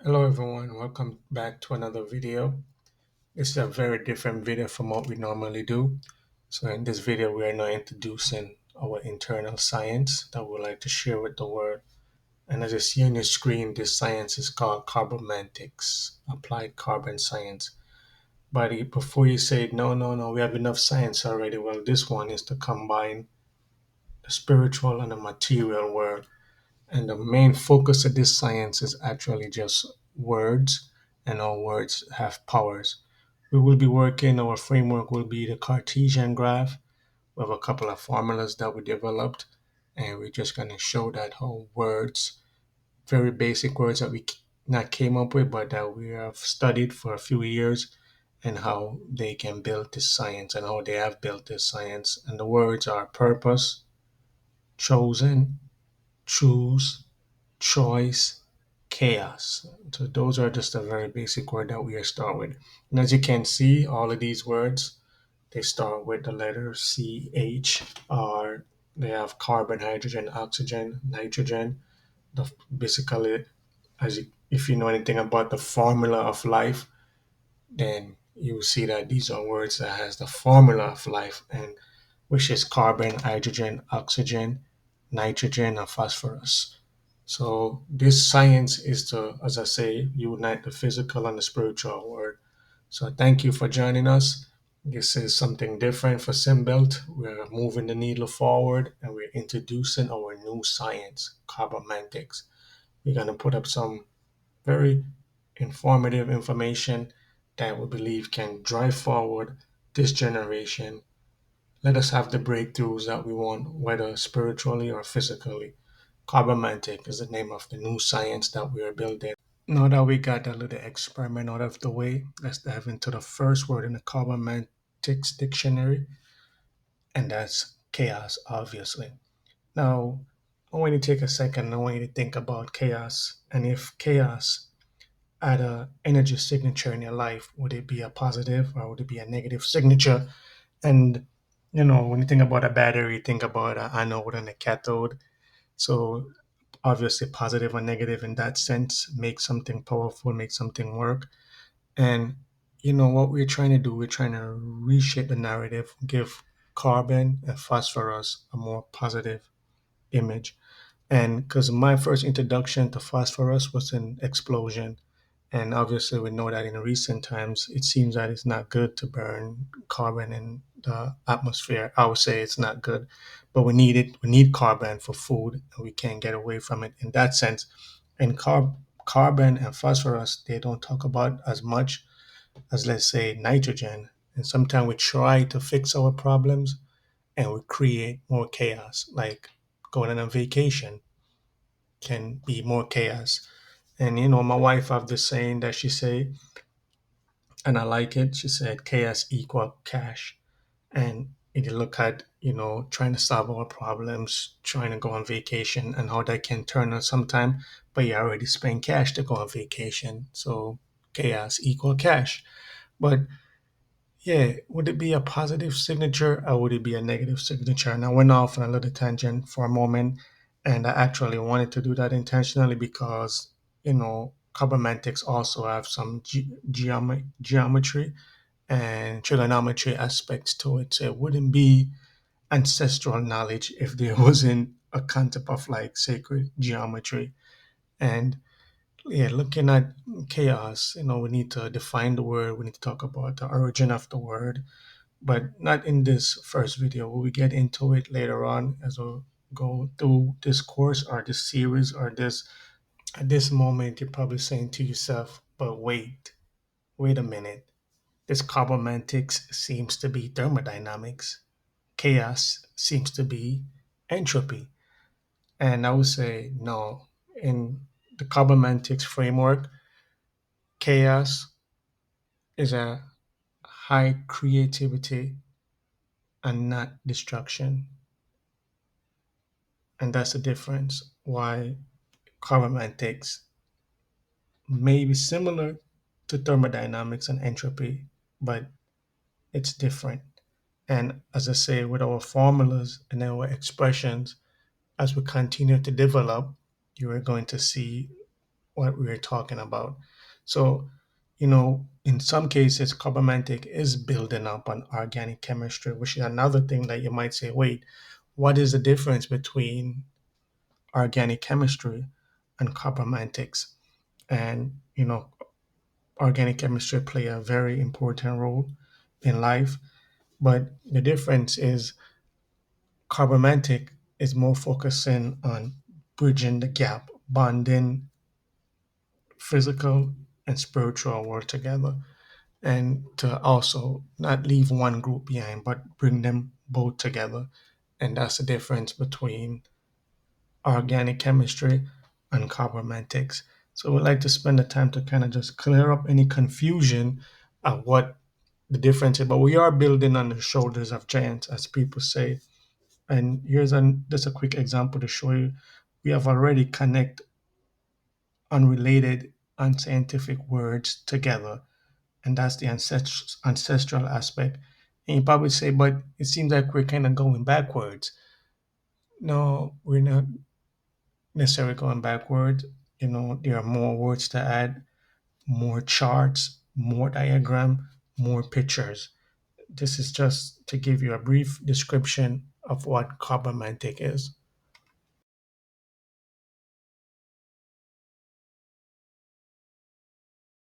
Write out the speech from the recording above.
Hello everyone, welcome back to another video. This is a very different video from what we normally do. So in this video, we are now introducing our internal science that we would like to share with the world. And as you see on your screen, this science is called Carbomantics, applied carbon science. But before you say, no, we have enough science already, well, this one is to combine the spiritual and the material world. And the main focus of this science is actually just words, and all words have powers. We will be working, our framework will be the Cartesian graph. We have a couple of formulas that we developed, and we're just going to show that how words, very basic words that we not came up with, but that we have studied for a few years, and how they can build this science and how they have built this science. And the words are purpose, chosen, choose, choice, chaos. So those are just a very basic word that we start with. And as you can see, all of these words, they start with the letter C, H, R. They have carbon, hydrogen, oxygen, nitrogen. Basically, if you know anything about the formula of life, then you will see that these are words that has the formula of life, and which is carbon, hydrogen, oxygen, nitrogen, and phosphorus. So this science is to, as I say, unite the physical and the spiritual world. So thank you for joining us. This is something different for Symbuilt. We're moving the needle forward and we're introducing our new science, Carbomantics. We're going to put up some very informative information that we believe can drive forward this generation. Let us have the breakthroughs that we want, whether spiritually or physically. Carbomantic is the name of the new science that we are building. Now that we got that little experiment out of the way, let's dive into the first word in the Carbomantics dictionary, and that's chaos, obviously. Now, I want you to take a second. I want you to think about chaos, and if chaos had a energy signature in your life, would it be a positive or would it be a negative signature? And when you think about a battery, you think about an anode and a cathode. So obviously, positive or negative in that sense make something powerful, make something work. And what we're trying to do, we're trying to reshape the narrative, give carbon and phosphorus a more positive image. And because my first introduction to phosphorus was an explosion, and obviously, we know that in recent times, it seems that it's not good to burn carbon in the atmosphere. I would say it's not good, but we need it. We need carbon for food, and we can't get away from it in that sense. And carbon and phosphorus, they don't talk about as much as, let's say, nitrogen. And sometimes we try to fix our problems and we create more chaos, like going on a vacation can be more chaos. And my wife have this saying that she say, and I like it. She said, "Chaos equal cash." And if you look at trying to solve our problems, trying to go on vacation, and how that can turn on sometime, but you already spend cash to go on vacation, so chaos equal cash. But yeah, would it be a positive signature or would it be a negative signature? And I went off on a little tangent for a moment, and I actually wanted to do that intentionally because, Carbomantics also have some geometry and trigonometry aspects to it. So it wouldn't be ancestral knowledge if there wasn't a concept of like sacred geometry. And yeah, looking at chaos, we need to define the word, we need to talk about the origin of the word, but not in this first video. We will get into it later on as we go through this course or this series or this. At this moment, you're probably saying to yourself, but wait a minute. This carbomantics seems to be thermodynamics. Chaos seems to be entropy. And I would say no. In the carbomantics framework, chaos is a high creativity and not destruction. And that's the difference why carbomantics may be similar to thermodynamics and entropy, but it's different. And as I say, with our formulas and our expressions, as we continue to develop, you are going to see what we're talking about. So, in some cases, carbomantic is building up on organic chemistry, which is another thing that you might say, wait, what is the difference between organic chemistry and carbomantics? And, organic chemistry play a very important role in life, but the difference is carbomantic is more focusing on bridging the gap, bonding physical and spiritual world together, and to also not leave one group behind, but bring them both together. And that's the difference between organic chemistry and carbomantics. So we'd like to spend the time to kind of just clear up any confusion of what the difference is. But we are building on the shoulders of giants, as people say. And here's just a quick example to show you. We have already connect unrelated, unscientific words together, and that's the ancestral aspect. And you probably say, but it seems like we're kind of going backwards. No, we're not necessarily going backwards. There are more words to add, more charts, more diagram, more pictures. This is just to give you a brief description of what carbomantic is.